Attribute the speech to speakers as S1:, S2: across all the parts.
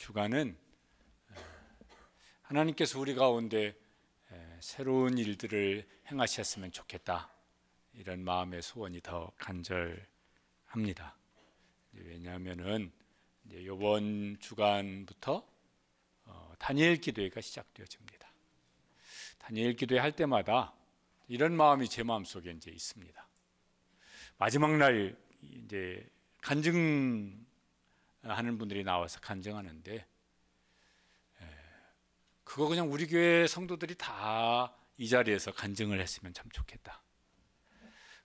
S1: 주간은 하나님께서 우리 가운데 새로운 일들을 행하셨으면 좋겠다, 이런 마음의 소원이 더 간절합니다. 왜냐하면은 이번 주간부터 다니엘 기도회가 시작되어집니다. 다니엘 기도회 할 때마다 이런 마음이 제 마음속에 이제 있습니다. 마지막 날 이제 간증하는 분들이 나와서 간증하는데, 그거 그냥 우리 교회 성도들이 다 이 자리에서 간증을 했으면 참 좋겠다.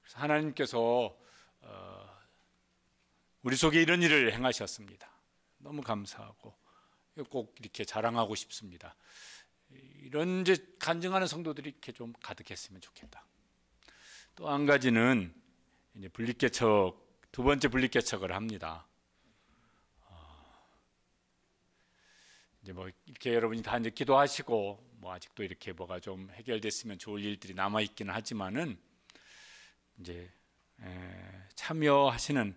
S1: 그래서 하나님께서 우리 속에 이런 일을 행하셨습니다. 너무 감사하고 꼭 이렇게 자랑하고 싶습니다. 이런 이제 간증하는 성도들이 이렇게 좀 가득했으면 좋겠다. 또 한 가지는 이제 분립개척, 두 번째 분립개척을 합니다. 이제 뭐 이렇게 여러분이 다 이제 기도하시고 뭐 아직도 이렇게 뭐가 좀 해결됐으면 좋을 일들이 남아 있기는 하지만은 이제 참여하시는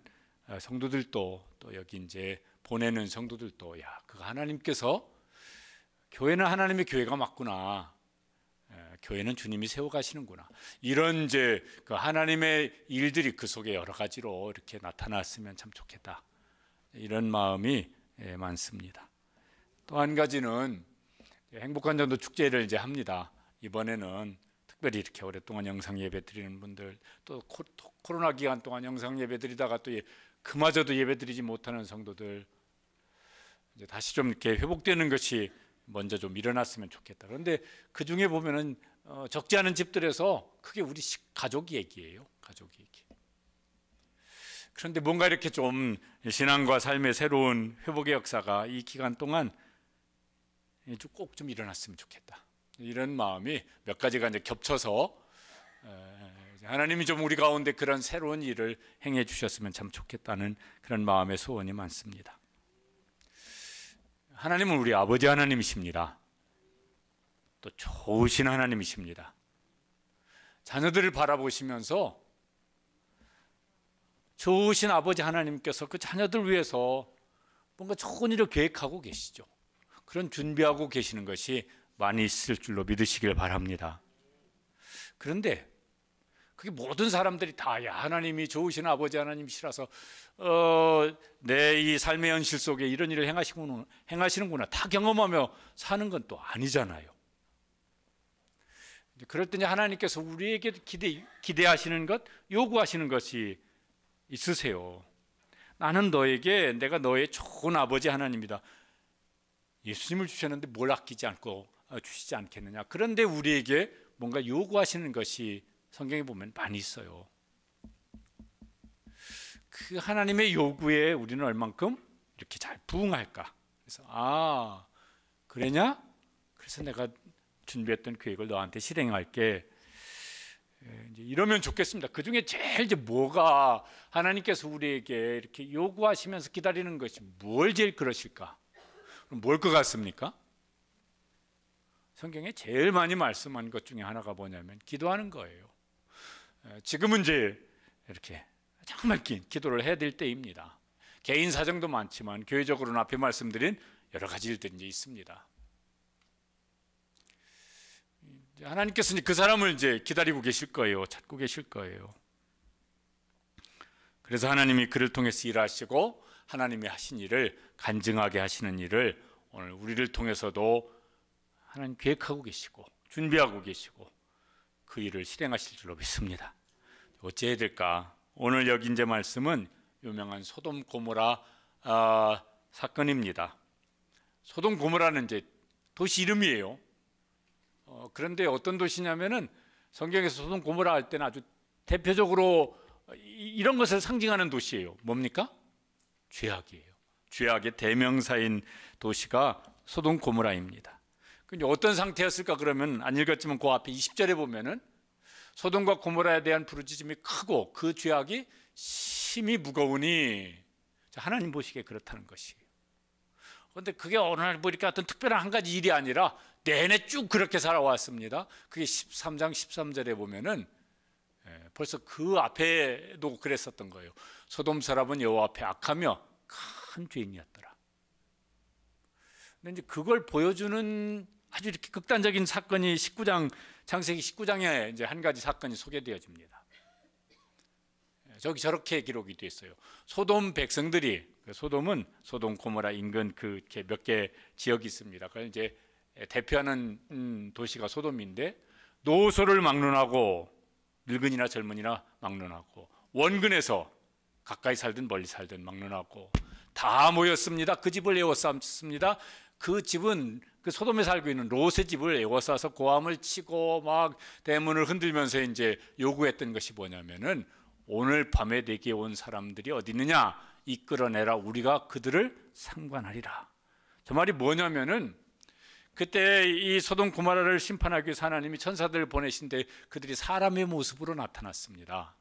S1: 성도들도, 또 여기 이제 보내는 성도들도, 야, 그거 하나님께서, 교회는 하나님의 교회가 맞구나, 교회는 주님이 세워가시는구나, 이런 이제 그 하나님의 일들이 그 속에 여러 가지로 이렇게 나타났으면 참 좋겠다, 이런 마음이 많습니다. 또 한 가지는 행복한 전도 축제를 이제 합니다. 이번에는 특별히 이렇게 오랫동안 영상 예배 드리는 분들, 또 코로나 기간 동안 영상 예배 드리다가 또 그마저도 예배 드리지 못하는 성도들, 이제 다시 좀 이렇게 회복되는 것이 먼저 좀 일어났으면 좋겠다. 그런데 그 중에 보면은 적지 않은 집들에서 그게 우리 가족 얘기예요. 가족 얘기. 그런데 뭔가 이렇게 좀 신앙과 삶의 새로운 회복의 역사가 이 기간 동안 꼭 좀 일어났으면 좋겠다, 이런 마음이 몇 가지가 이제 겹쳐서 하나님이 좀 우리 가운데 그런 새로운 일을 행해 주셨으면 참 좋겠다는 그런 마음의 소원이 많습니다. 하나님은 우리 아버지 하나님이십니다. 또 좋으신 하나님이십니다. 자녀들을 바라보시면서 좋으신 아버지 하나님께서 그 자녀들 위해서 뭔가 좋은 일을 계획하고 계시죠. 그런 준비하고 계시는 것이 많이 있을 줄로 믿으시길 바랍니다. 그런데 그게 모든 사람들이 다, 야, 하나님이 좋으신 아버지 하나님이시라서 내 이 삶의 현실 속에 이런 일을 행하시는구나 다 경험하며 사는 건 또 아니잖아요. 그럴 때 하나님께서 우리에게 기대하시는 것, 요구하시는 것이 있으세요. 나는 너에게, 내가 너의 좋은 아버지 하나님이다. 예수님을 주셨는데 뭘 아끼지 않고 주시지 않겠느냐. 그런데 우리에게 뭔가 요구하시는 것이 성경에 보면 많이 있어요. 그 하나님의 요구에 우리는 얼만큼 이렇게 잘 부응할까. 그래서 그러냐? 그래서 내가 준비했던 계획을 너한테 실행할게. 이제 이러면 좋겠습니다. 그 중에 제일 이제 뭐가 하나님께서 우리에게 이렇게 요구하시면서 기다리는 것이 뭘 제일 그러실까? 그럼 뭘 것 같습니까? 성경에 제일 많이 말씀한 것 중에 하나가 뭐냐면 기도하는 거예요. 지금은 이제 이렇게 정말 긴 기도를 해야 될 때입니다. 개인 사정도 많지만 교회적으로는 앞에 말씀드린 여러 가지 일들이 이제 있습니다. 하나님께서는 그 사람을 이제 기다리고 계실 거예요. 찾고 계실 거예요. 그래서 하나님이 그를 통해서 일하시고 하나님이 하신 일을 간증하게 하시는 일을 오늘 우리를 통해서도 하나님 계획하고 계시고 준비하고 계시고 그 일을 실행하실 줄로 믿습니다. 어찌해야 될까? 오늘 여기 이제 말씀은 유명한 소돔 고모라 사건입니다. 소돔 고모라는 이제 도시 이름이에요. 그런데 어떤 도시냐면은 성경에서 소돔 고모라 할 때는 아주 대표적으로 이런 것을 상징하는 도시예요. 뭡니까? 죄악이에요. 죄악의 대명사인 도시가 소돔 고모라입니다. 어떤 상태였을까? 그러면 안 읽었지만 그 앞에 20절에 보면은 소돔과 고모라에 대한 부르짖음이 크고 그 죄악이 심히 무거우니, 하나님 보시기에 그렇다는 것이에요. 그런데 그게 어느 날 뭐 이렇게 어떤 특별한 한 가지 일이 아니라 내내 쭉 그렇게 살아왔습니다. 그게 13장 13절에 보면은 벌써 그 앞에도 그랬었던 거예요. 소돔 사람은 여호와 앞에 악하며 큰 죄인이었더라. 근데 이제 그걸 보여주는 아주 이렇게 극단적인 사건이 창세기 19장에 이제 한 가지 사건이 소개되어집니다. 저기 저렇게 기록이 되어 있어요. 소돔 백성들이, 소돔은 소돔 고모라 인근 그렇게 몇 개 지역이 있습니다. 그래서 이제 대표하는 도시가 소돔인데, 노소를 막론하고 늙은이나 젊은이나 막론하고 원근에서 가까이 살든 멀리 살든 막론하고 다 모였습니다. 그 집을 에워쌌습니다. 그 집은 그 소돔에 살고 있는 롯의 집을 에워싸서 고함을 치고 막 대문을 흔들면서 이제 요구했던 것이 뭐냐면은, 오늘 밤에 내게 온 사람들이 어디 있느냐, 이끌어내라. 우리가 그들을 상관하리라. 저 말이 뭐냐면은, 그때 이 소돔 고모라를 심판하기 위해서 하나님이 천사들을 보내신데 그들이 사람의 모습으로 나타났습니다.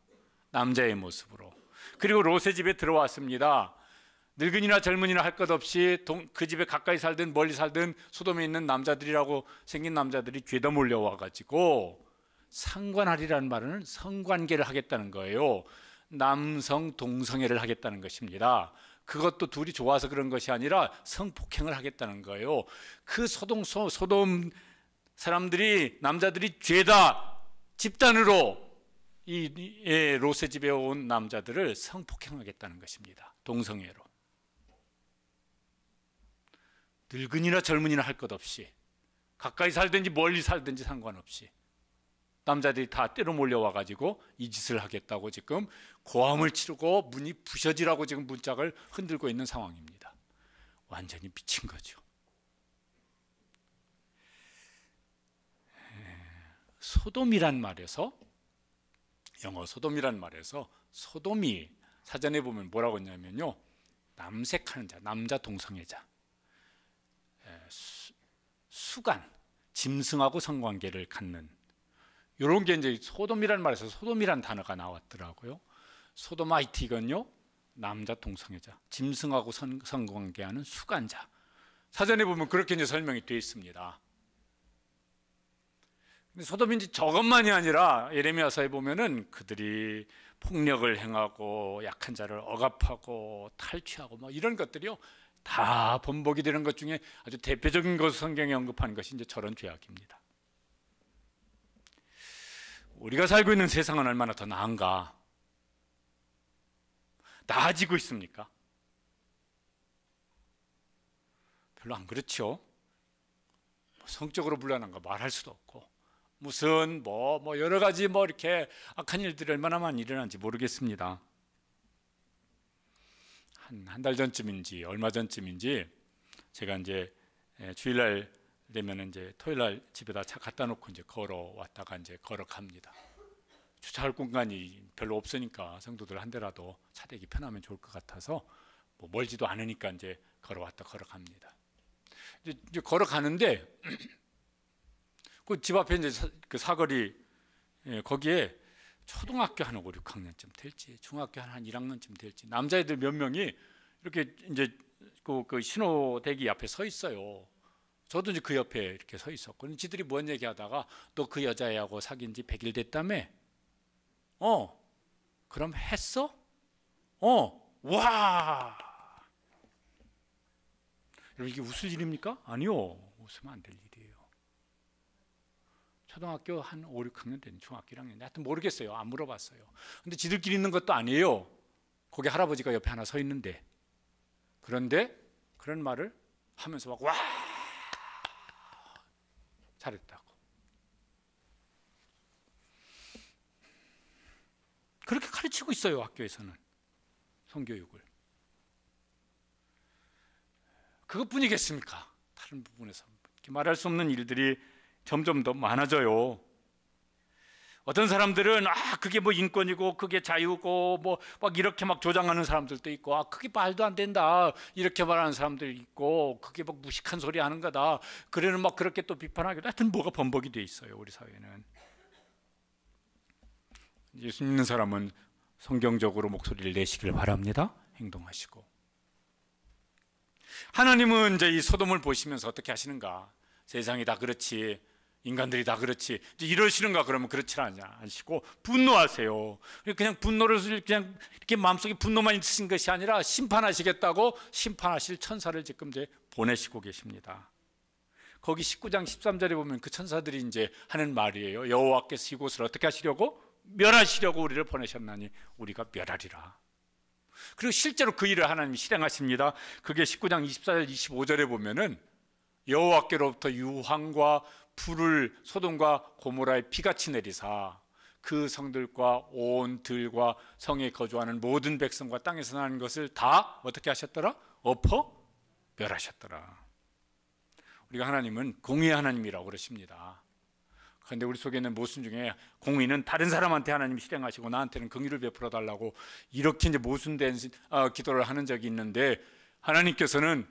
S1: 남자의 모습으로. 그리고 롯의 집에 들어왔습니다. 늙은이나 젊은이나 할 것 없이 그 집에 가까이 살든 멀리 살든 소돔에 있는 남자들이라고 생긴 남자들이 죄다 몰려와 가지고 상관하리라는 말은 성관계를 하겠다는 거예요. 남성 동성애를 하겠다는 것입니다. 그것도 둘이 좋아서 그런 것이 아니라 성폭행을 하겠다는 거예요. 그 소돔 사람들이, 남자들이 죄다 집단으로 이 롯의 집에 온 남자들을 성폭행하겠다는 것입니다. 동성애로. 늙은이나 젊은이나 할 것 없이, 가까이 살든지 멀리 살든지 상관없이 남자들이 다 때로 몰려와 가지고 이 짓을 하겠다고 지금 고함을 치르고 문이 부셔지라고 지금 문짝을 흔들고 있는 상황입니다. 완전히 미친 거죠. 소돔이란 말에서, 영어 소돔이란 말에서 소돔이 사전에 보면 뭐라고 했냐면요, 남색하는 자, 남자 동성애자, 수간, 짐승하고 성관계를 갖는, 이런 게 이제 소돔이란 말에서 소돔이란 단어가 나왔더라고요. 소도마이트, 이건요 남자 동성애자, 짐승하고 성관계하는 수간자. 사전에 보면 그렇게 이제 설명이 되어 있습니다. 근데 소돔이 이제 저것만이 아니라 예레미야서에 보면은 그들이 폭력을 행하고 약한 자를 억압하고 탈취하고 뭐 이런 것들이요 다 번복이 되는 것 중에 아주 대표적인 것을 성경에 언급하는 것이 이제 저런 죄악입니다. 우리가 살고 있는 세상은 얼마나 더 나은가? 나아지고 있습니까? 별로 안 그렇죠. 성적으로 불안한가 말할 수도 없고, 무슨 뭐 여러 가지 이렇게 악한 일들이 얼마나 많이 일어난지 모르겠습니다. 한 달 전쯤인지 얼마 전쯤인지 제가 이제 주일날 되면 이제 토요일날 집에다 차 갖다 놓고 이제 걸어왔다가 이제 걸어갑니다. 주차할 공간이 별로 없으니까 성도들 한 대라도 차 대기 편하면 좋을 것 같아서 뭐 멀지도 않으니까 이제 걸어왔다 걸어갑니다. 이제 걸어가는데 그 집 앞에 이제 그 사거리 거기에 초등학교 한 5, 6학년쯤 될지 중학교 한 1학년쯤 될지 남자애들 몇 명이 이렇게 이제 그 신호 대기 앞에 서 있어요. 저도 이제 그 옆에 이렇게 서 있었고, 지들이 뭔 얘기하다가 너 그 여자애하고 사귄 지 100일 됐다며? 그럼 했어? 와! 여러분 이게 웃을 일입니까? 아니요. 웃으면 안 될 일이에요. 초등학교 한 5, 6학년 된 중학교 1학년 하여튼 모르겠어요. 안 물어봤어요. 근데 지들끼리 있는 것도 아니에요. 거기 할아버지가 옆에 하나 서 있는데, 그런데 그런 말을 하면서 막 와! 잘했다고. 그렇게 가르치고 있어요. 학교에서는 성교육을. 그것뿐이겠습니까? 다른 부분에서 이렇게 말할 수 없는 일들이 점점 더 많아져요. 어떤 사람들은 그게 뭐 인권이고 그게 자유고 뭐 막 이렇게 막 조장하는 사람들도 있고, 그게 말도 안 된다 이렇게 말하는 사람들 있고, 그게 막 무식한 소리 하는 거다 그래는 막 그렇게 또 비판하기도, 하여튼 뭐가 번복이 돼 있어요. 우리 사회는. 예수 믿는 사람은 성경적으로 목소리를 내시길 바랍니다. 행동하시고. 하나님은 이제 이 소돔을 보시면서 어떻게 하시는가? 세상이 다 그렇지, 인간들이 다 그렇지 이제 이러시는가 그러면 그렇지 않으시고 분노하세요. 그냥 분노를 그냥 이렇게 마음속에 분노만 있으신 것이 아니라 심판하시겠다고 심판하실 천사를 지금 이제 보내시고 계십니다. 거기 19장 13절에 보면 그 천사들이 이제 하는 말이에요. 여호와께서 이곳을 어떻게 하시려고? 멸하시려고 우리를 보내셨나니 우리가 멸하리라. 그리고 실제로 그 일을 하나님이 실행하십니다. 그게 19장 24절 25절에 보면은 여호와께로부터 유황과 불을 소돔과 고모라에 비같이 내리사 그 성들과 온 들과 성에 거주하는 모든 백성과 땅에서 나는 것을 다 어떻게 하셨더라? 엎어 멸하셨더라. 우리가 하나님은 공의의 하나님이라고 그러십니다. 그런데 우리 속에 있는 모순 중에 공의는 다른 사람한테 하나님이 실행하시고 나한테는 긍휼을 베풀어 달라고 이렇게 이제 모순된 기도를 하는 적이 있는데, 하나님께서는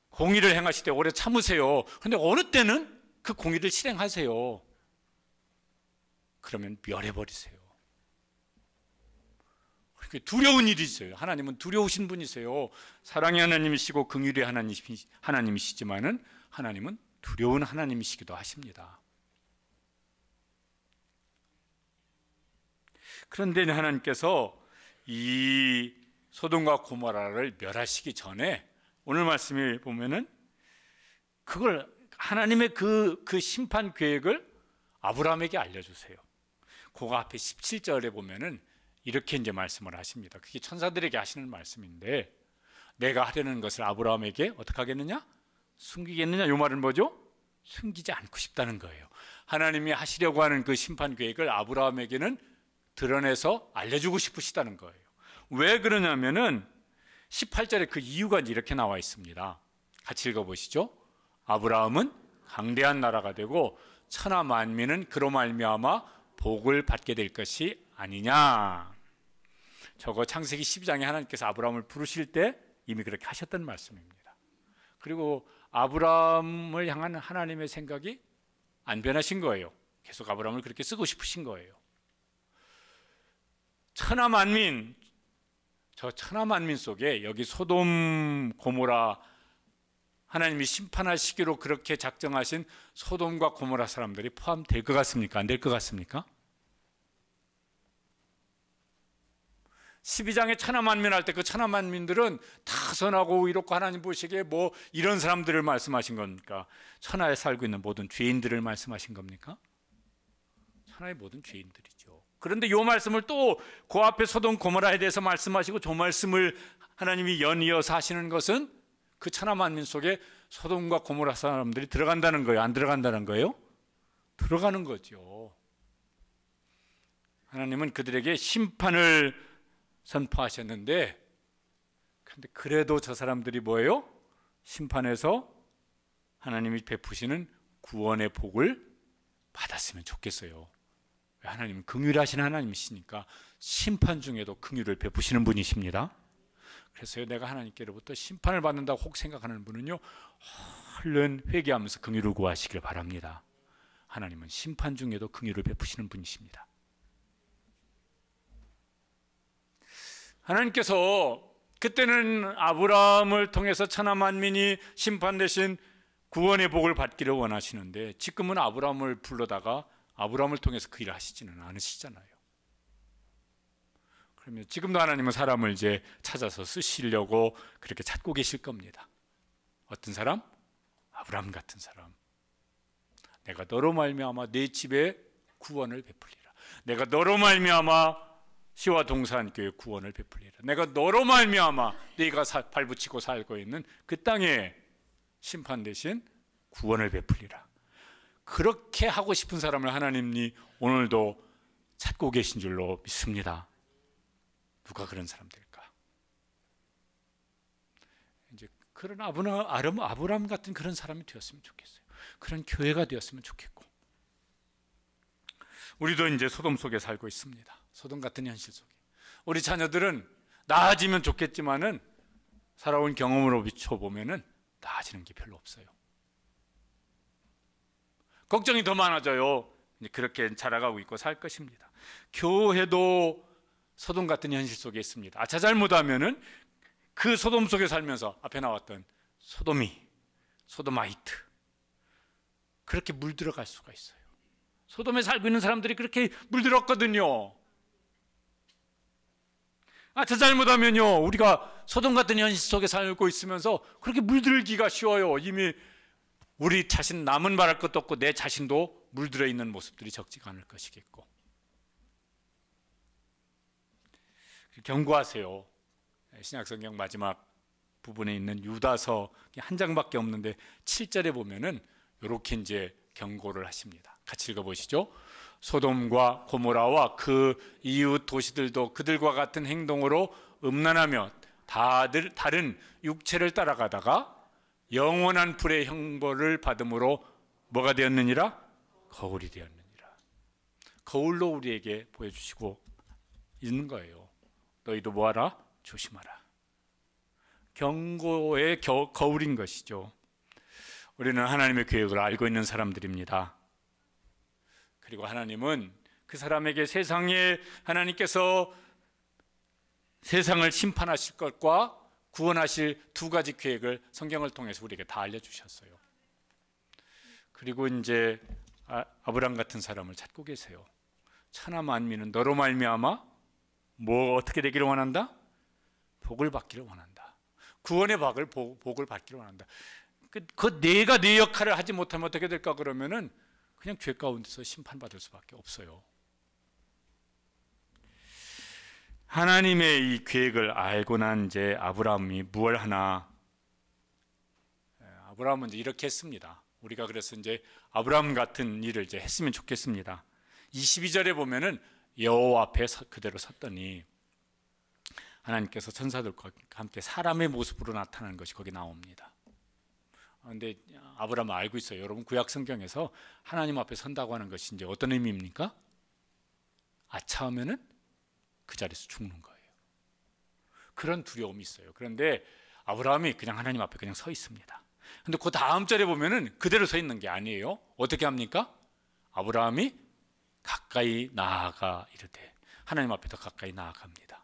S1: 공의를 행하실 때 오래 참으세요. 그런데 어느 때는 그 공의를 실행하세요. 그러면 멸해버리세요. 그렇게 두려운 일이세요. 하나님은 두려우신 분이세요. 사랑의 하나님이시고 긍휼의 하나님이시지만은 하나님은 두려운 하나님이시기도 하십니다. 그런데 하나님께서 이 소돔과 고모라를 멸하시기 전에 오늘 말씀에 보면은 그걸 하나님의 그 심판 계획을 아브라함에게 알려주세요. 그거 앞에 17절에 보면은 이렇게 이제 말씀을 하십니다. 그게 천사들에게 하시는 말씀인데, 내가 하려는 것을 아브라함에게 어떻게 하겠느냐? 숨기겠느냐? 이 말은 뭐죠? 숨기지 않고 싶다는 거예요. 하나님이 하시려고 하는 그 심판 계획을 아브라함에게는 드러내서 알려주고 싶으시다는 거예요. 왜 그러냐면은 18절에 그 이유가 이렇게 나와 있습니다. 같이 읽어보시죠. 아브라함은 강대한 나라가 되고 천하 만민은 그로 말미암아 복을 받게 될 것이 아니냐. 저거 창세기 12장에 하나님께서 아브라함을 부르실 때 이미 그렇게 하셨던 말씀입니다. 그리고 아브라함을 향한 하나님의 생각이 안 변하신 거예요. 계속 아브라함을 그렇게 쓰고 싶으신 거예요. 천하 만민, 저 천하 만민 속에 여기 소돔 고모라, 하나님이 심판하시기로 그렇게 작정하신 소돔과 고모라 사람들이 포함될 것 같습니까? 안 될 것 같습니까? 12장에 천하 만민 할 때 그 천하 만민들은 다 선하고 의롭고 하나님 보시기에 뭐 이런 사람들을 말씀하신 겁니까? 천하에 살고 있는 모든 죄인들을 말씀하신 겁니까? 천하의 모든 죄인들이죠. 그런데 이 말씀을 또 그 앞에 소돔 고모라에 대해서 말씀하시고 저 말씀을 하나님이 연이어서 하시는 것은 그 천하 만민 속에 소돔과 고모라 사람들이 들어간다는 거예요? 안 들어간다는 거예요? 들어가는 거죠. 하나님은 그들에게 심판을 선포하셨는데, 그런데 그래도 저 사람들이 뭐예요? 심판에서 하나님이 베푸시는 구원의 복을 받았으면 좋겠어요. 하나님은 긍휼하신 하나님이시니까 심판 중에도 긍휼을 베푸시는 분이십니다. 그래서요, 내가 하나님께로부터 심판을 받는다고 혹 생각하는 분은요, 얼른 회개하면서 긍휼을 구하시길 바랍니다. 하나님은 심판 중에도 긍휼을 베푸시는 분이십니다. 하나님께서 그때는 아브라함을 통해서 천하 만민이 심판 대신 구원의 복을 받기를 원하시는데, 지금은 아브라함을 불러다가 아브라함을 통해서 그 일을 하시지는 않으시잖아요. 그러면 지금도 하나님은 사람을 이제 찾아서 쓰시려고 그렇게 찾고 계실 겁니다. 어떤 사람? 아브라함 같은 사람. 내가 너로 말미암아 내 집에 구원을 베풀리라. 내가 너로 말미암아 시와 동산교회 구원을 베풀리라. 내가 너로 말미암아 네가 발붙이고 살고 있는 그 땅에 심판 대신 구원을 베풀리라. 그렇게 하고 싶은 사람을 하나님이 오늘도 찾고 계신 줄로 믿습니다. 누가 그런 사람들일까? 이제 그런 아브라함 같은 그런 사람이 되었으면 좋겠어요. 그런 교회가 되었으면 좋겠고, 우리도 이제 소돔 속에 살고 있습니다. 소돔 같은 현실 속에 우리 자녀들은 나아지면 좋겠지만은 살아온 경험으로 비춰보면은 나아지는 게 별로 없어요. 걱정이 더 많아져요. 그렇게 자라가고 있고 살 것입니다. 교회도 소돔 같은 현실 속에 있습니다. 잘못하면은 그 소돔 속에 살면서 앞에 나왔던 소도마이트, 그렇게 물들어갈 수가 있어요. 소돔에 살고 있는 사람들이 그렇게 물들었거든요. 저 잘못하면요, 우리가 소돔 같은 현실 속에 살고 있으면서 그렇게 물들기가 쉬워요. 이미 우리 자신 남은 말할 것도 없고 내 자신도 물들어 있는 모습들이 적지가 않을 것이겠고. 경고하세요. 신약성경 마지막 부분에 있는 유다서 한 장밖에 없는데 7절에 보면은 이렇게 이제 경고를 하십니다. 같이 읽어보시죠. 소돔과 고모라와 그 이웃 도시들도 그들과 같은 행동으로 음란하며 다른 육체를 따라가다가 영원한 불의 형벌을 받음으로 뭐가 되었느니라? 거울이 되었느니라. 거울로 우리에게 보여주시고 있는 거예요. 너희도 뭐하라? 조심하라. 경고의 거울인 것이죠. 우리는 하나님의 계획을 알고 있는 사람들입니다. 그리고 하나님은 그 사람에게 하나님께서 세상을 심판하실 것과 구원하실 두 가지 계획을 성경을 통해서 우리에게 다 알려주셨어요. 그리고 이제 아브람 같은 사람을 찾고 계세요. 천하 만민은 너로 말미암아 뭐 어떻게 되기를 원한다? 복을 받기를 원한다. 구원의 복을 받기를 원한다. 그 내가 내 역할을 하지 못하면 어떻게 될까 그러면은 그냥 죄 가운데서 심판받을 수밖에 없어요. 하나님의 이 계획을 알고 난 이제 아브라함이 무엇을 하나? 아브라함은 이제 이렇게 했습니다. 우리가 그래서 이제 아브라함 같은 일을 이제 했으면 좋겠습니다. 22절에 보면은 여호와 앞에 그대로 섰더니 하나님께서 천사들과 함께 사람의 모습으로 나타나는 것이 거기 나옵니다. 그런데 아브라함은 알고 있어요. 여러분 구약 성경에서 하나님 앞에 선다고 하는 것이 이제 어떤 의미입니까? 아차하면은 그 자리에서 죽는 거예요. 그런 두려움이 있어요. 그런데 아브라함이 그냥 하나님 앞에 그냥 서 있습니다. 근데 그 다음 절에 보면은 그대로 서 있는 게 아니에요. 어떻게 합니까? 아브라함이 가까이 나아가 이르되 하나님 앞에 더 가까이 나아갑니다.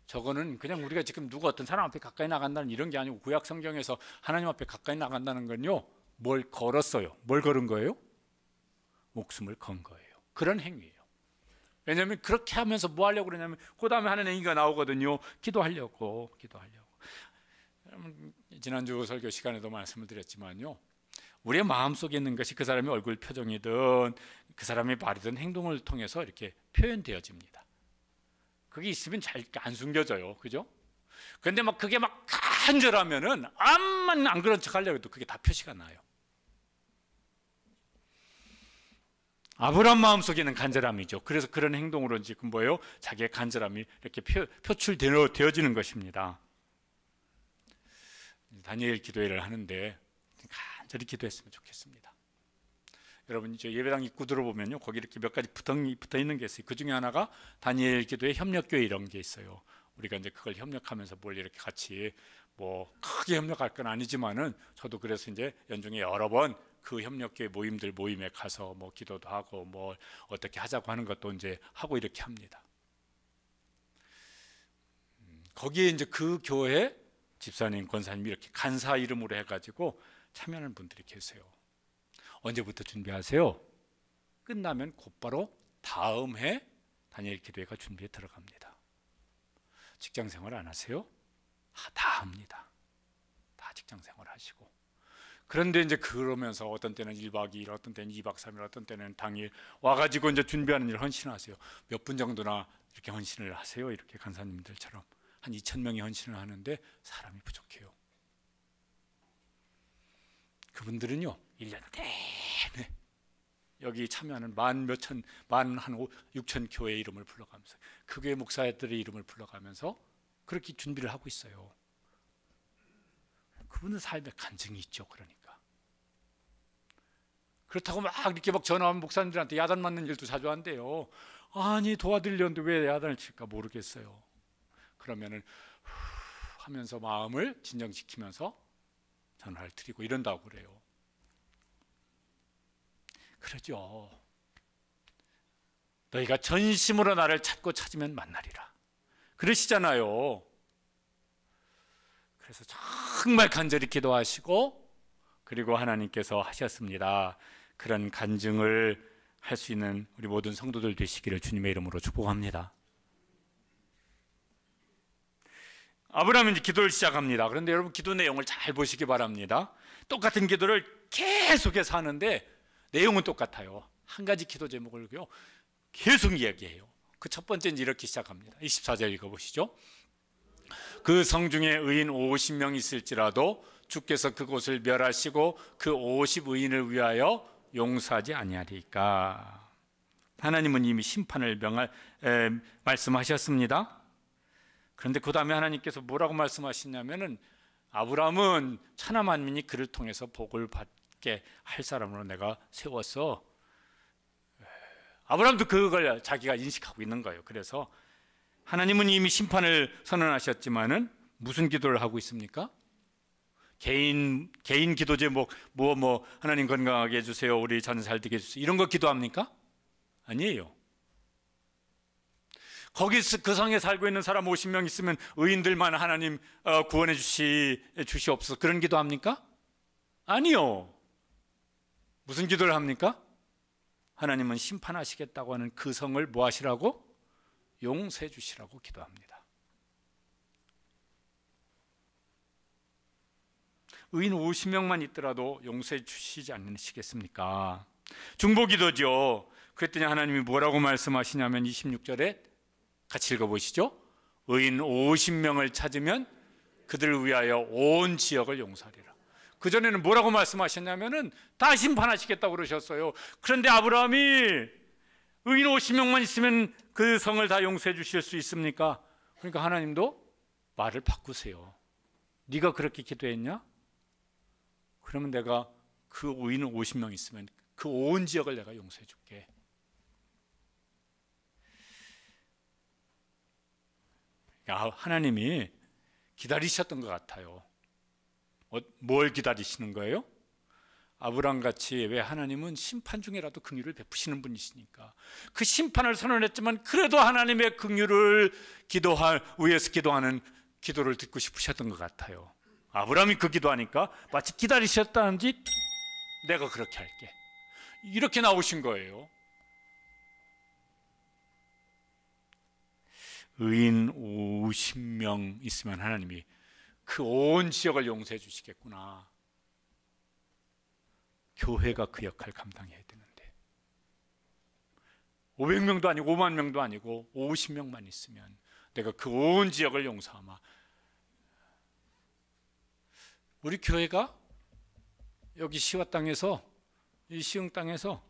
S1: 저거는 그냥 우리가 지금 누가 어떤 사람 앞에 가까이 나간다는 이런 게 아니고 구약 성경에서 하나님 앞에 가까이 나간다는 건요, 뭘 걸었어요. 뭘 걸은 거예요? 목숨을 건 거예요. 그런 행위예요. 왜냐하면 그렇게 하면서 뭐 하려고 그러냐면 그 다음에 하는 행위가 나오거든요. 기도하려고. 지난주 설교 시간에도 말씀을 드렸지만요, 우리의 마음속에 있는 것이 그 사람의 얼굴 표정이든 그 사람의 말이든 행동을 통해서 이렇게 표현되어집니다. 그게 있으면 잘 안 숨겨져요. 그죠? 그런데 막 그게 막 간절하면은 암만 안 그런 척 하려고 해도 그게 다 표시가 나요. 아브라함 마음속에는 간절함이죠. 그래서 그런 행동으로 지금 뭐예요? 자기의 간절함이 이렇게 표출되어지는 것입니다. 다니엘 기도회를 하는데 간절히 기도했으면 좋겠습니다. 여러분 이제 예배당 입구 들어보면요, 거기 이렇게 몇 가지 붙어 있는 게 있어요. 그 중에 하나가 다니엘 기도회 협력교회 이런 게 있어요. 우리가 이제 그걸 협력하면서 뭘 이렇게 같이 뭐 크게 협력할 건 아니지만은 저도 그래서 이제 연중에 여러 번 그 협력교회 모임에 가서 뭐 기도도 하고 뭐 어떻게 하자고 하는 것도 이제 하고 이렇게 합니다. 거기에 이제 그 교회 집사님, 권사님 이렇게 간사 이름으로 해가지고 참여하는 분들이 계세요. 언제부터 준비하세요? 끝나면 곧바로 다음 해 다니엘 기도회가 준비에 들어갑니다. 직장 생활 안 하세요? 다 합니다. 다 직장 생활 하시고. 그런데 이제 그러면서 어떤 때는 1박 2일, 어떤 때는 2박 3일, 어떤 때는 당일 와가지고 이제 준비하는 일 헌신하세요. 몇 분 정도나 이렇게 헌신을 하세요. 이렇게 간사님들처럼. 한 2,000명이 헌신을 하는데 사람이 부족해요. 그분들은요, 1년 내내 여기 참여하는 만 6천 교회 이름을 불러가면서 그 교회 목사들의 이름을 불러가면서 그렇게 준비를 하고 있어요. 그분은 삶에 간증이 있죠. 그러니까 그렇다고 막 이렇게 막 전화하면 목사님들한테 야단 맞는 일도 자주 한대요. 아니 도와드리려는데 왜 야단을 칠까 모르겠어요. 그러면은 하면서 마음을 진정시키면서 전화를 드리고 이런다고 그래요. 그러죠. 너희가 전심으로 나를 찾고 찾으면 만나리라. 그러시잖아요. 그래서 정말 간절히 기도하시고 그리고 하나님께서 하셨습니다. 그런 간증을 할 수 있는 우리 모든 성도들 되시기를 주님의 이름으로 축복합니다. 아브라함은 이제 기도를 시작합니다. 그런데 여러분 기도 내용을 잘 보시기 바랍니다. 똑같은 기도를 계속해서 하는데 내용은 똑같아요. 한 가지 기도 제목을요 계속 이야기해요. 그 첫 번째는 이렇게 시작합니다. 24절 읽어보시죠. 그 성중에 의인 50명 있을지라도 주께서 그곳을 멸하시고 그 50의인을 위하여 용서하지 아니하리까. 하나님은 이미 심판을 말씀하셨습니다. 그런데 그 다음에 하나님께서 뭐라고 말씀하시냐면은 아브라함은 천하 만민이 그를 통해서 복을 받게 할 사람으로 내가 세웠어. 아브라함도 그걸 자기가 인식하고 있는 거예요. 그래서 하나님은 이미 심판을 선언하셨지만은 무슨 기도를 하고 있습니까? 개인 기도 제목 하나님 건강하게 해주세요, 우리 자녀 잘 되게 해주세요, 이런 거 기도합니까? 아니에요. 거기 그 성에 살고 있는 사람 50명 있으면 의인들만 하나님 구원해 주시옵소서, 그런 기도합니까? 아니요. 무슨 기도를 합니까? 하나님은 심판하시겠다고 하는 그 성을 뭐 하시라고? 용서해 주시라고 기도합니다. 의인 50명만 있더라도 용서해 주시지 않으시겠습니까? 중보기도죠. 그랬더니 하나님이 뭐라고 말씀하시냐면 26절에 같이 읽어보시죠. 의인 50명을 찾으면 그들을 위하여 온 지역을 용서하리라. 그전에는 뭐라고 말씀하셨냐면은 다 심판하시겠다고 그러셨어요. 그런데 아브라함이 의인 50명만 있으면 그 성을 다 용서해 주실 수 있습니까? 그러니까 하나님도 말을 바꾸세요. 네가 그렇게 기도했냐? 그러면 내가 그 의인 50명 있으면 그 온 지역을 내가 용서해 줄게. 하나님이 기다리셨던 것 같아요. 뭘 기다리시는 거예요? 아브라함같이 왜 하나님은 심판 중에라도 긍휼을 베푸시는 분이시니까 그 심판을 선언했지만 그래도 하나님의 긍휼을 위해서 기도하는 기도를 듣고 싶으셨던 것 같아요. 아브라함이 그 기도하니까 마치 기다리셨다는지 내가 그렇게 할게, 이렇게 나오신 거예요. 의인 50명 있으면 하나님이 그 온 지역을 용서해 주시겠구나. 교회가 그 역할을 감당해야 되는데 500명도 아니고 5만 명도 아니고 50명만 있으면 내가 그 온 지역을 용서하마. 우리 교회가 여기 시와 땅에서, 이 시흥 땅에서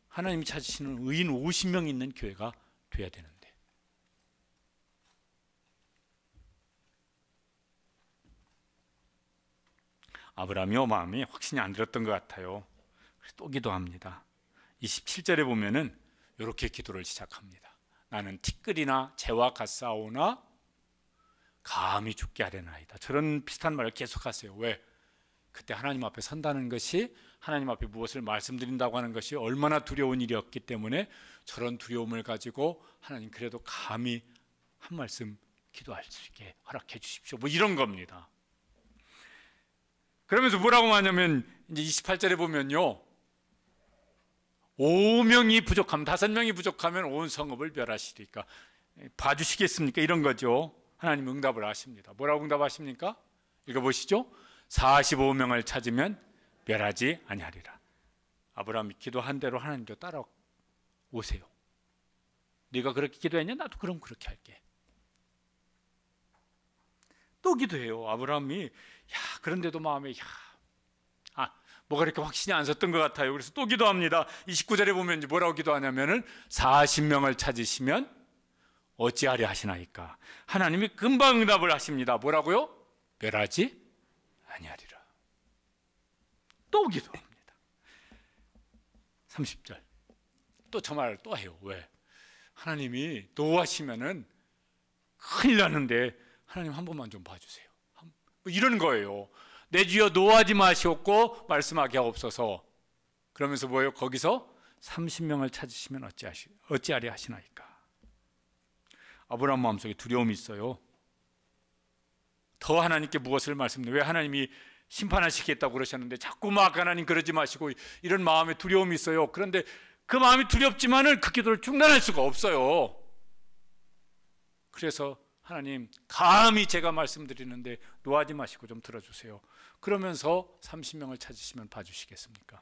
S1: 하나님이 찾으시는 의인 50명 있는 교회가 돼야 되는데 아브라함이 마음이 확신이 안 들었던 것 같아요. 그래서 또 기도합니다. 27절에 보면은 이렇게 기도를 시작합니다. 나는 티끌이나 재와 같사오나 감히 죽게 하려나이다. 저런 비슷한 말을 계속하세요. 왜? 그때 하나님 앞에 선다는 것이, 하나님 앞에 무엇을 말씀드린다고 하는 것이 얼마나 두려운 일이었기 때문에 저런 두려움을 가지고 하나님 그래도 감히 한 말씀 기도할 수 있게 허락해 주십시오, 뭐 이런 겁니다. 그러면서 뭐라고 하냐면 이제 28절에 보면요, 5명이 부족하면, 5명이 부족하면 온 성읍을 멸하시리까 봐주시겠습니까? 이런 거죠. 하나님 응답을 하십니다. 뭐라고 응답하십니까? 읽어보시죠. 45명을 찾으면 멸하지 아니하리라. 아브라함이 기도한 대로 하나님도 따라오세요. 네가 그렇게 기도했냐? 나도 그럼 그렇게 할게. 또 기도해요. 아브라함이 그런데도 마음에 뭐가 이렇게 확신이 안 섰던 것 같아요. 그래서 또 기도합니다. 29절에 보면 이제 뭐라고 기도하냐면은 40명을 찾으시면 어찌하려 하시나이까. 하나님이 금방 응답을 하십니다. 뭐라고요? 멸하지 아니하리라. 또 기도합니다. 30절 또 저 말을 또 해요. 왜? 하나님이 노하시면은 큰일 나는데 하나님 한 번만 좀 봐주세요. 이런 거예요. 내 주여 노하지 마시옵고 말씀하게 하옵소서. 그러면서 뭐예요? 거기서 30명을 찾으시면 어찌하리 하시나이까. 아브라함 마음속에 두려움이 있어요. 더 하나님께 무엇을 말씀드려요? 왜 하나님이 심판하시겠다고 그러셨는데 자꾸 막 하나님 그러지 마시고 이런 마음에 두려움이 있어요. 그런데 그 마음이 두렵지만은 그 기도를 중단할 수가 없어요. 그래서 하나님 감히 제가 말씀드리는데 노하지 마시고 좀 들어주세요. 그러면서 30명을 찾으시면 봐주시겠습니까?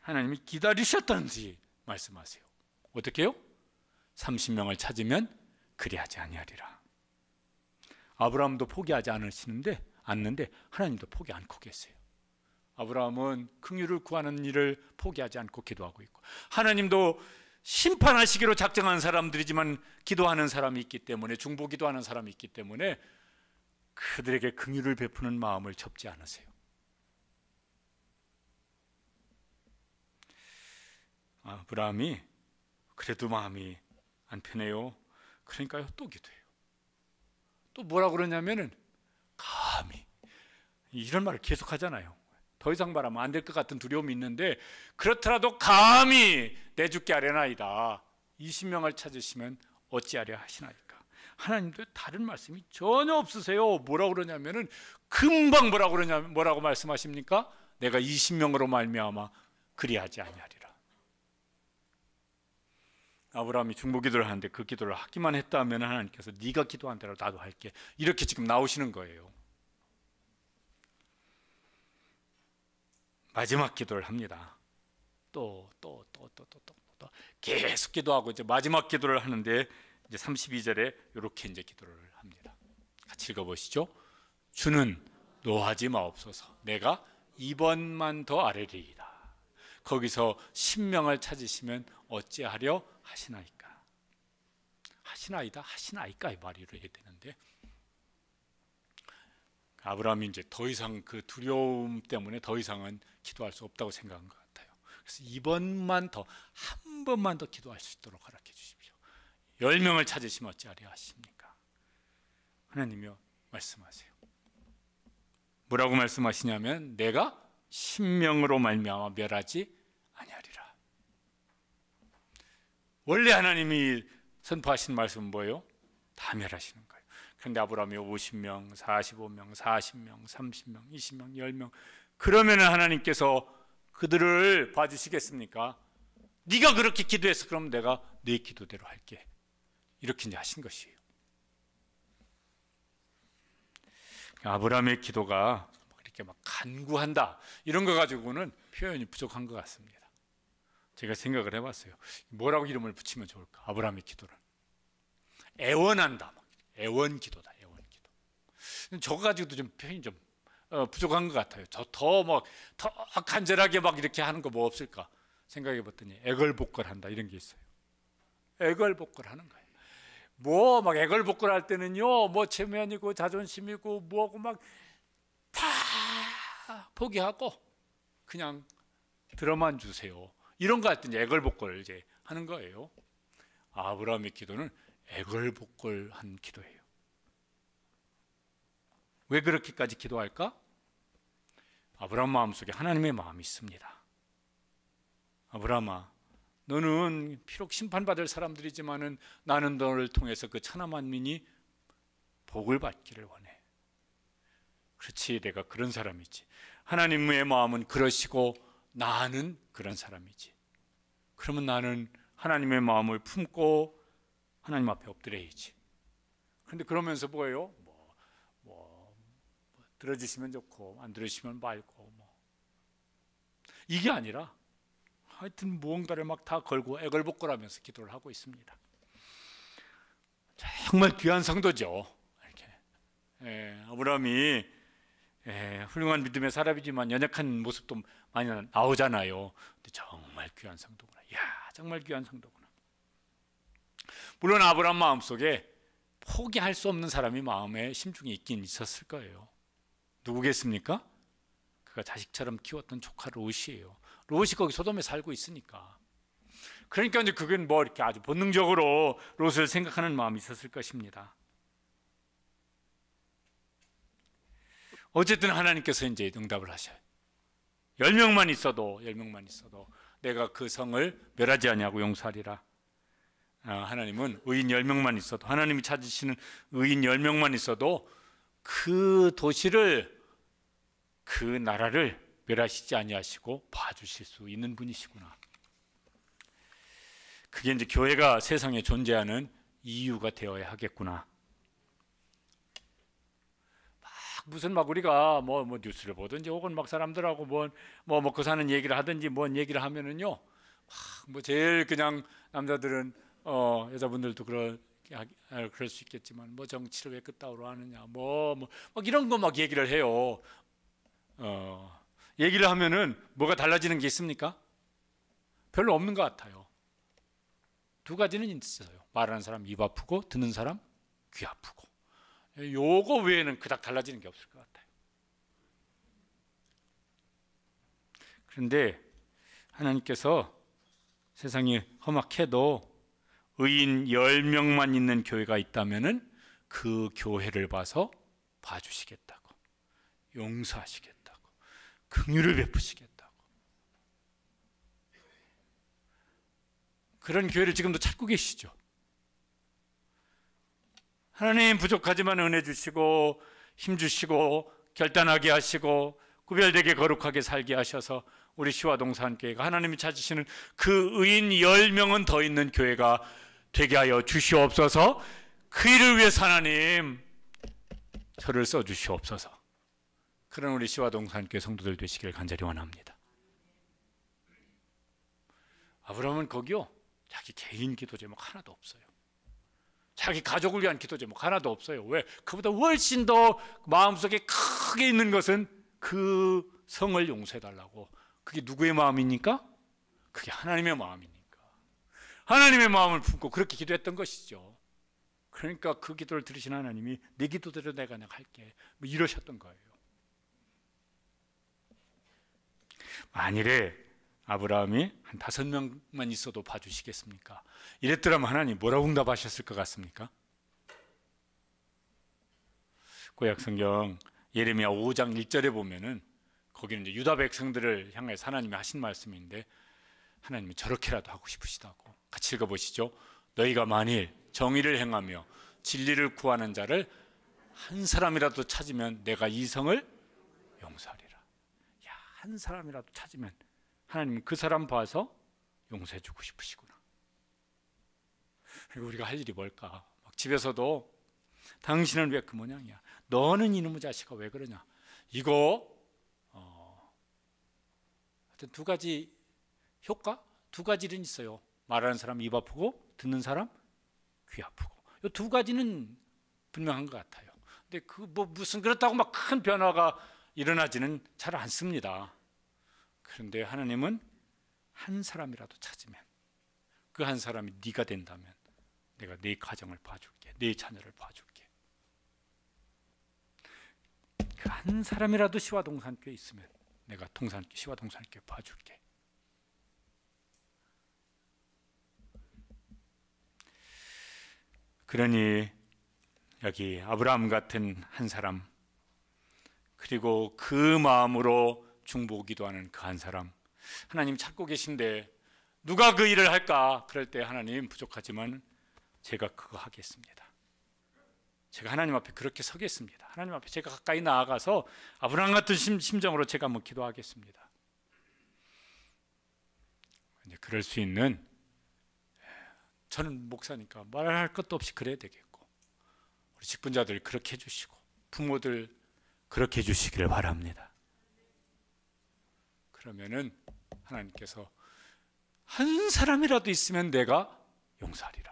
S1: 하나님이 기다리셨다는지 말씀하세요. 어떻게 해요? 30명을 찾으면 그리하지 아니하리라. 아브라함도 포기하지 않는데 하나님도 포기 않고 계세요. 아브라함은 긍휼을 구하는 일을 포기하지 않고 기도하고 있고, 하나님도 심판하시기로 작정한 사람들이지만 기도하는 사람이 있기 때문에, 중보기도하는 사람이 있기 때문에 그들에게 긍휼을 베푸는 마음을 접지 않으세요. 아브라함이 그래도 마음이 안 편해요. 그러니까요, 또 기도해요. 또 뭐라고 그러냐면은 감히, 이런 말을 계속 하잖아요. 더 이상 말하면 안 될 것 같은 두려움이 있는데, 그렇더라도 감히 내 주께 아뢰나이다. 20명을 찾으시면 어찌하려 하시나이까. 하나님도 다른 말씀이 전혀 없으세요. 뭐라고 그러냐면은 금방 뭐라고 말씀하십니까? 내가 20명으로 말미암아 그리하지 아니하리라. 아브라함이 중보기도를 하는데 그 기도를 하기만 했다면 하나님께서 네가 기도한 대로 나도 할게, 이렇게 지금 나오시는 거예요. 마지막 기도를 합니다. 또 계속 기도하고 이제 마지막 기도를 하는데, 이제 32절에 이렇게 이제 기도를 합니다. 같이 읽어보시죠. 주는 노하지 마옵소서. 내가 2번만 더 아뢰리이다. 거기서 10명을 찾으시면 어찌하려 하시나이까. 하시나이다, 하시나이까 이 말이 이래야 되는데, 아브라함이 이제 더 이상 그 두려움 때문에 더 이상은 기도할 수 없다고 생각한 것 같아요. 그래서 2번만 더, 한 번만 더 기도할 수 있도록 허락해 주십시오. 10명을 찾으시면 어찌하려 하십니까? 하나님이요, 말씀하세요. 뭐라고 말씀하시냐면 내가 10명으로 말미암아 멸하지 아니하리라. 원래 하나님이 선포하신 말씀은 뭐예요? 다 멸하시는 거예요. 그런데 아브라함이 50명, 45명, 40명, 30명, 20명, 10명, 그러면 하나님께서 그들을 봐주시겠습니까? 네가 그렇게 기도해서 그럼 내가 네 기도대로 할게, 이렇게 이제 하신 것이에요. 아브라함의 기도가 이렇게 막 간구한다, 이런 거 가지고는 표현이 부족한 것 같습니다. 제가 생각을 해봤어요. 뭐라고 이름을 붙이면 좋을까? 아브라함의 기도를 애원한다, 애원 기도다, 애원 기도. 저거 가지고도 좀 표현이 좀 부족한 것 같아요. 더 간절하게 막 이렇게 하는 거 뭐 없을까 생각해봤더니 애걸복걸한다, 이런 게 있어요. 애걸복걸하는 거예요. 뭐 막 애걸복걸할 때는요, 뭐 체면이고 자존심이고 뭐하고 막 다 포기하고 그냥 들어만 주세요, 이런 거 할 때 애걸복걸 이제 하는 거예요. 아브라함의 기도는 애걸복걸한 기도예요. 왜 그렇게까지 기도할까? 아브라함 마음속에 하나님의 마음이 있습니다. 아브라함아, 너는 비록 심판받을 사람들이지만은 나는 너를 통해서 그 천하 만민이 복을 받기를 원해. 그렇지, 내가 그런 사람이지. 하나님의 마음은 그러시고 나는 그런 사람이지. 그러면 나는 하나님의 마음을 품고 하나님 앞에 엎드려야지. 그런데 그러면서 뭐예요? 들어주시면 좋고 안 들으시면 말고 이게 아니라 하여튼 무언가를 막 다 걸고 애걸복걸하면서 기도를 하고 있습니다. 정말 귀한 성도죠. 이렇게 아브라함이 훌륭한 믿음의 사람이지만 연약한 모습도 많이 나오잖아요. 근데 정말 귀한 성도구나. 이야, 정말 귀한 성도구나. 물론 아브라함 마음속에 포기할 수 없는 사람이 마음에 심중에 있긴 있었을 거예요. 누구겠습니까? 그가 자식처럼 키웠던 조카 롯이에요. 롯이 거기 소돔에 살고 있으니까. 그러니까 이제 그건 뭐 이렇게 아주 본능적으로 롯을 생각하는 마음이 있었을 것입니다. 어쨌든 하나님께서 이제 응답을 하셔요. 10명만 있어도 내가 그 성을 멸하지 아니하고 용서하리라. 하나님은 의인 10명만 있어도, 하나님이 찾으시는 의인 10명만 있어도 그 도시를 그 나라를 멸하시지 아니하시고 봐주실 수 있는 분이시구나. 그게 이제 교회가 세상에 존재하는 이유가 되어야 하겠구나. 무슨 막 우리가 뭐 뉴스를 보든지 혹은 막 사람들하고 뭐 먹고 사는 얘기를 하든지 뭔 얘기를 하면은요, 뭐 제일 그냥 남자들은 여자분들도 그럴 수 있겠지만 뭐 정치를 왜 그따위로 하느냐 막 이런 거 막 얘기를 해요. 얘기를 하면은 뭐가 달라지는 게 있습니까? 별로 없는 것 같아요. 두 가지는 있어요. 말하는 사람 입 아프고 듣는 사람 귀 아프고. 요거 외에는 그닥 달라지는 게 없을 것 같아요. 그런데 하나님께서 세상이 험악해도 의인 10명만 있는 교회가 있다면은 그 교회를 봐주시겠다고, 용서하시겠다고, 긍휼을 베푸시겠다고. 그런 교회를 지금도 찾고 계시죠. 하나님 부족하지만 은혜 주시고 힘 주시고 결단하게 하시고 구별되게 거룩하게 살게 하셔서 우리 시와동산교회가 하나님이 찾으시는 그 의인 10명은 더 있는 교회가 되게 하여 주시옵소서. 그 일을 위해서 하나님 저를 써주시옵소서. 그런 우리 시와동산교회 성도들 되시길 간절히 원합니다. 아브라함은 거기요, 자기 개인 기도 제목 하나도 없어요. 자기 가족을 위한 기도 제목 하나도 없어요. 왜? 그보다 훨씬 더 마음속에 크게 있는 것은 그 성을 용서해달라고. 그게 누구의 마음입니까? 그게 하나님의 마음이니까. 하나님의 마음을 품고 그렇게 기도했던 것이죠. 그러니까 그 기도를 들으신 하나님이 네 기도대로 내가 할게 뭐 이러셨던 거예요. 만일에 아브라함이 한 5명만 있어도 봐주시겠습니까? 이랬더라면 하나님 뭐라고 응답하셨을 것 같습니까? 구약성경 예레미야 5장 1절에 보면은 거기는 이제 유다 백성들을 향해서 하나님이 하신 말씀인데, 하나님이 저렇게라도 하고 싶으시다고. 같이 읽어보시죠. 너희가 만일 정의를 행하며 진리를 구하는 자를 한 사람이라도 찾으면 내가 이 성을 용서하리라. 야, 한 사람이라도 찾으면 하나님 그 사람 봐서 용서해 주고 싶으시구나. 그리고 우리가 할 일이 뭘까? 막 집에서도 당신은 왜 그 모양이야? 너는 이놈의 자식아 왜 그러냐? 이거 하여튼 두 가지 효과? 두 가지는 있어요. 말하는 사람 입 아프고 듣는 사람 귀 아프고. 이 두 가지는 분명한 것 같아요. 근데 그 무슨 그렇다고 막 큰 변화가 일어나지는 잘 않습니다. 그런데 하나님은 한 사람이라도 찾으면, 그 한 사람이 네가 된다면 내가 네 가정을 봐줄게, 네 자녀를 봐줄게. 그 한 사람이라도 시와동산교에 있으면 내가 시와동산교에 봐줄게. 그러니 여기 아브라함 같은 한 사람, 그리고 그 마음으로 중보 기도하는 그 한 사람, 하나님 찾고 계신데 누가 그 일을 할까? 그럴 때 하나님 부족하지만 제가 그거 하겠습니다. 제가 하나님 앞에 그렇게 서겠습니다. 하나님 앞에 제가 가까이 나아가서 아브라함 같은 심정으로 제가 한번 기도하겠습니다. 이제 그럴 수 있는, 저는 목사니까 말할 것도 없이 그래야 되겠고, 우리 직분자들 그렇게 해주시고 부모들 그렇게 해주시기를 바랍니다. 그러면은 하나님께서 한 사람이라도 있으면 내가 용서하리라.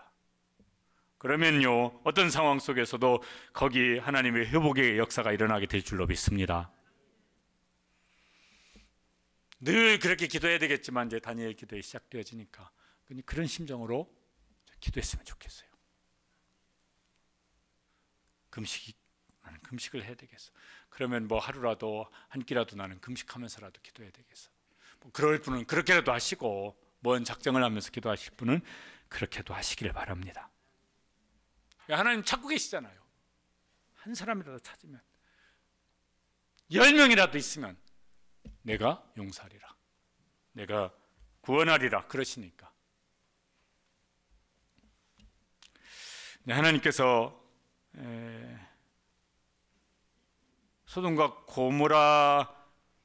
S1: 그러면요, 어떤 상황 속에서도 거기 하나님의 회복의 역사가 일어나게 될 줄로 믿습니다. 늘 그렇게 기도해야 되겠지만 이제 다니엘 기도에 시작되어지니까 그런 심정으로 기도했으면 좋겠어요. 나는 금식을 해야 되겠어. 그러면 뭐 하루라도 한 끼라도 나는 금식하면서라도 기도해야 되겠어. 뭐 그럴 분은 그렇게라도 하시고, 뭔 작정을 하면서 기도하실 분은 그렇게도 하시기를 바랍니다. 하나님 찾고 계시잖아요. 한 사람이라도 찾으면, 10명이라도 있으면 내가 용서하리라, 내가 구원하리라 그러시니까. 하나님께서 소돔과 고모라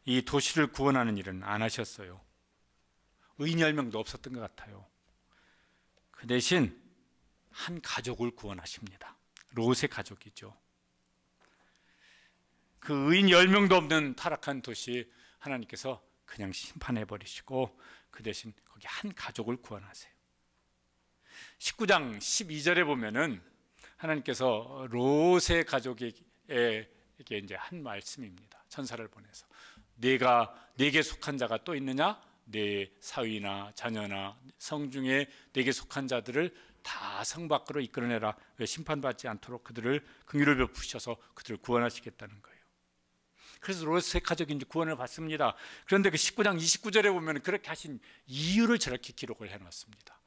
S1: 이 도시를 구원하는 일은 안 하셨어요. 의인 10명도 없었던 것 같아요. 그 대신 한 가족을 구원하십니다. 롯의 가족이죠. 그 의인 10명도 없는 타락한 도시 하나님께서 그냥 심판해 버리시고 그 대신 거기 한 가족을 구원하세요. 19장 12절에 보면은 하나님께서 롯의 가족에게 이제 한 말씀입니다. 천사를 보내서 내게 속한 자가 또 있느냐? 내 사위나 자녀나 성중에 내게 속한 자들을 다 성 밖으로 이끌어내라. 왜 심판받지 않도록 그들을 긍휼을 베푸셔서 그들을 구원하시겠다는 거예요. 그래서 롯의 가족이 이제 구원을 받습니다. 그런데 그 19장 29절에 보면 그렇게 하신 이유를 저렇게 기록을 해놨습니다.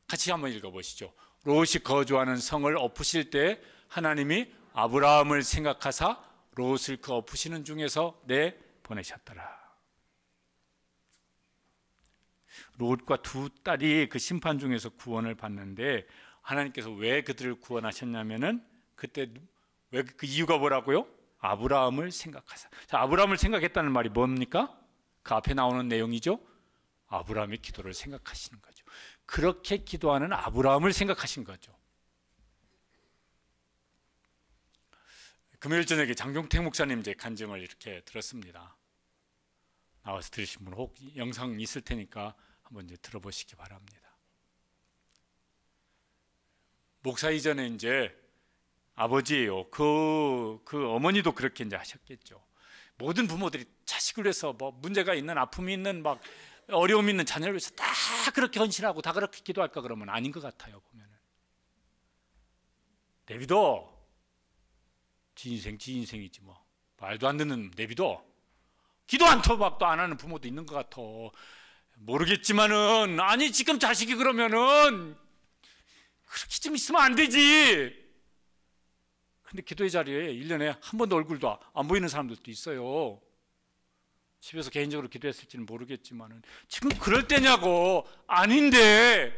S1: 같이 한번 읽어보시죠. 롯이 거주하는 성을 엎으실 때 하나님이 아브라함을 생각하사 롯을 그 엎으시는 중에서 내보내셨더라. 롯과 두 딸이 그 심판 중에서 구원을 받는데 하나님께서 왜 그들을 구원하셨냐면은 그때 왜 그 이유가 뭐라고요? 아브라함을 생각하사. 자, 아브라함을 생각했다는 말이 뭡니까? 그 앞에 나오는 내용이죠. 아브라함의 기도를 생각하시는 거죠. 그렇게 기도하는 아브라함을 생각하신 거죠. 금요일 저녁에 장종택 목사님 이제 간증을 이렇게 들었습니다. 나와서 들으신 분 혹 영상 있을 테니까 한번 이제 들어보시기 바랍니다. 목사 이전에 이제 아버지예요. 그 어머니도 그렇게 이제 하셨겠죠. 모든 부모들이 자식을 위해서 뭐 문제가 있는 아픔이 있는 막 어려움이 있는 자녀를 위해서 다 그렇게 헌신하고 다 그렇게 기도할까 그러면 아닌 것 같아요. 보면은 내비둬. 지 인생이지 뭐. 말도 안 듣는 내비둬. 기도 안 토박도 안 하는 부모도 있는 것 같아. 모르겠지만은 아니 지금 자식이 그러면은 그렇게 좀 있으면 안 되지. 근데 기도의 자리에 1년에 한 번도 얼굴도 안 보이는 사람들도 있어요. 집에서 개인적으로 기도했을지는 모르겠지만은 지금 그럴 때냐고. 아닌데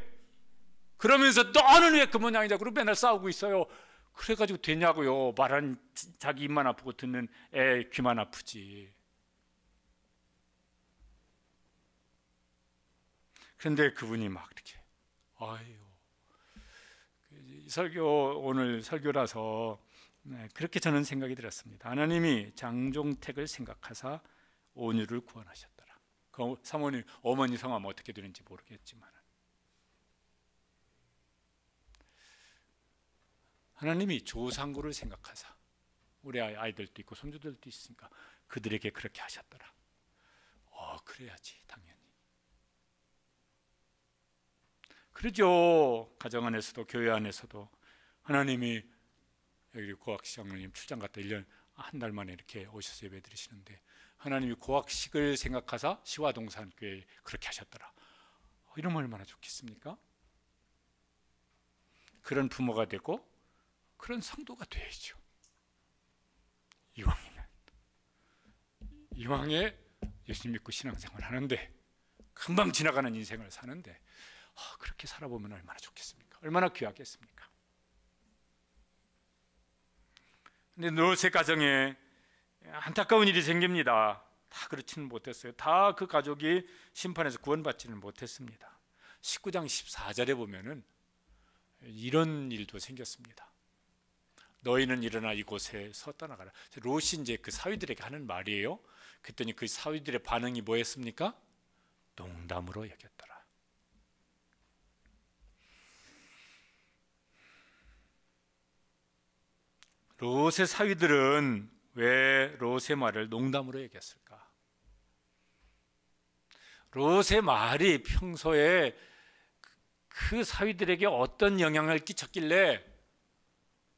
S1: 그러면서 너는 왜 그 모양이냐고 맨날 싸우고 있어요. 그래가지고 되냐고요. 말하는 자기 입만 아프고 듣는 애 귀만 아프지. 그런데 그분이 막 이렇게 오늘 설교라서 그렇게 저는 생각이 들었습니다. 하나님이 장종택을 생각하사 온유를 구원하셨더라. 그 사모님 어머니 성함 어떻게 되는지 모르겠지만 하나님이 조상구를 생각하사 우리 아이들도 있고 손주들도 있으니까 그들에게 그렇게 하셨더라. 그래야지 당연히. 그러죠. 가정 안에서도 교회 안에서도 하나님이 여기 고학식 장로님 출장 갔다 1년 한 달 만에 이렇게 오셔서 예배 드리시는데 하나님이 고학식을 생각하사 시화동산교회에 그렇게 하셨더라. 이러면 얼마나 좋겠습니까? 그런 부모가 되고 그런 성도가 되야죠. 이왕에 예수 믿고 신앙생활 하는데 금방 지나가는 인생을 사는데 그렇게 살아보면 얼마나 좋겠습니까? 얼마나 귀하겠습니까? 근데 롯의 가정에 안타까운 일이 생깁니다. 다 그렇지는 못했어요. 다 그 가족이 심판에서 구원받지는 못했습니다. 19장 14절에 보면은 이런 일도 생겼습니다. 너희는 일어나 이곳에서 떠나가라. 롯이 이제 그 사위들에게 하는 말이에요. 그랬더니 그 사위들의 반응이 뭐였습니까? 농담으로 여겼더라. 롯의 사위들은 왜 롯의 말을 농담으로 여겼을까? 롯의 말이 평소에 그 사위들에게 어떤 영향을 끼쳤길래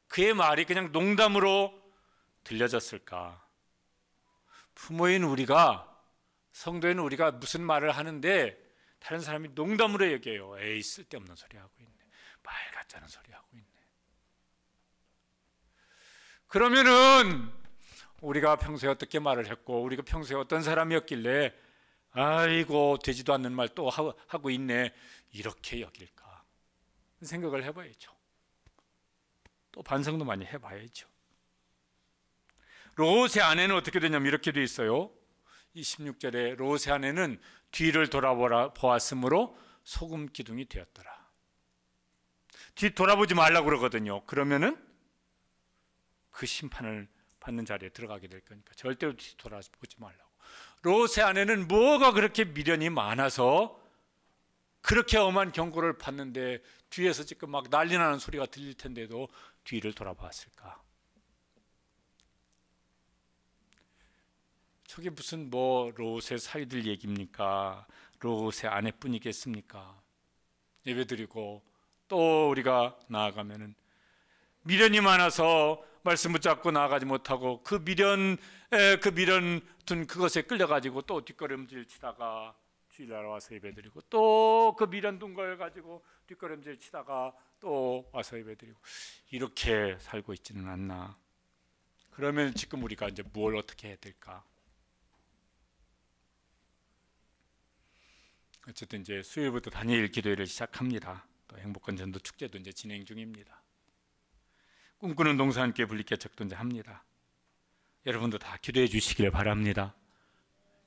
S1: 그의 말이 그냥 농담으로 들려졌을까? 부모인 우리가, 성도인 우리가 무슨 말을 하는데 다른 사람이 농담으로 여겨요. 에이, 쓸데없는 소리 하고 있네. 말 같자는 소리 하고 있네. 그러면은 우리가 평소에 어떻게 말을 했고 우리가 평소에 어떤 사람이었길래 아이고 되지도 않는 말 또 하고 있네 이렇게 여길까 생각을 해봐야죠. 또 반성도 많이 해봐야죠. 롯의 아내는 어떻게 되냐면 이렇게 돼 있어요. 26절에 롯의 아내는 뒤를 돌아보았으므로 소금 기둥이 되었더라. 뒤 돌아보지 말라고 그러거든요. 그러면은 그 심판을 받는 자리에 들어가게 될 거니까 절대로 뒤 돌아보지 말라고. 롯의 아내는 뭐가 그렇게 미련이 많아서 그렇게 엄한 경고를 받는데 뒤에서 지금 막 난리 나는 소리가 들릴 텐데도 뒤를 돌아봤을까? 저게 무슨 뭐 롯의 사위들 얘기입니까? 롯의 아내뿐이겠습니까? 예배드리고 또 우리가 나아가면은 미련이 많아서 말씀 붙잡고 나아가지 못하고 그 미련 둔 그것에 끌려가지고 또 뒷걸음질 치다가 주일 날 와서 예배드리고 또 그 미련 둔 걸 가지고 뒷걸음질 치다가 또 와서 예배드리고 이렇게 살고 있지는 않나. 그러면 지금 우리가 이제 뭘 어떻게 해야 될까? 어쨌든 이제 수요일부터 다니엘 기도회를 시작합니다. 또 행복한 전도 축제도 이제 진행 중입니다. 꿈꾸는 동서 함께 분리개척도 이제 합니다. 여러분도 다 기도해 주시길 바랍니다.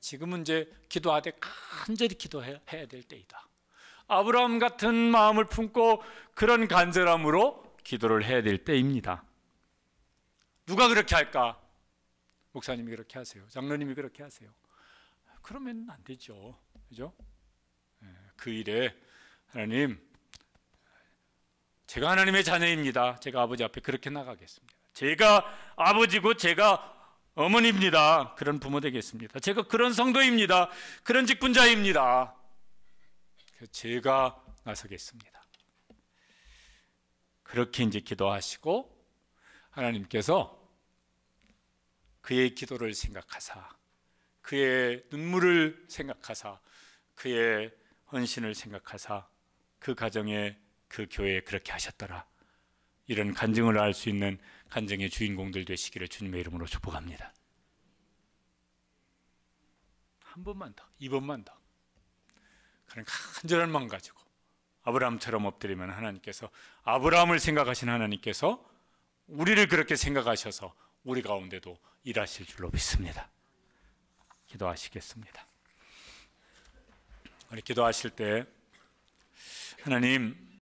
S1: 지금은 이제 기도하되 간절히 기도해야 될 때이다. 아브라함 같은 마음을 품고 그런 간절함으로 기도를 해야 될 때입니다. 누가 그렇게 할까? 목사님이 그렇게 하세요. 장로님이 그렇게 하세요. 그러면 안 되죠. 그죠? 그 일에 하나님, 제가 하나님의 자녀입니다. 제가 아버지 앞에 그렇게 나가겠습니다. 제가 아버지고 제가 어머니입니다. 그런 부모 되겠습니다. 제가 그런 성도입니다. 그런 직분자입니다. 제가 나서겠습니다. 그렇게 이제 기도하시고 하나님께서 그의 기도를 생각하사 그의 눈물을 생각하사 그의 헌신을 생각하사 그 가정에 그 교회에 그렇게 하셨더라. 이런 간증을 알 수 있는 간증의 주인공들 되시기를 주님의 이름으로 축복합니다. 한 번만 더, 2번만 더. 그런 간절한 마음 가지고 아브라함처럼 엎드리면 하나님께서, 아브라함을 생각하신 하나님께서 우리를 그렇게 생각하셔서 우리 가운데도 일하실 줄로 믿습니다. 기도하시겠습니다. 우리 기도하실 때 하나님,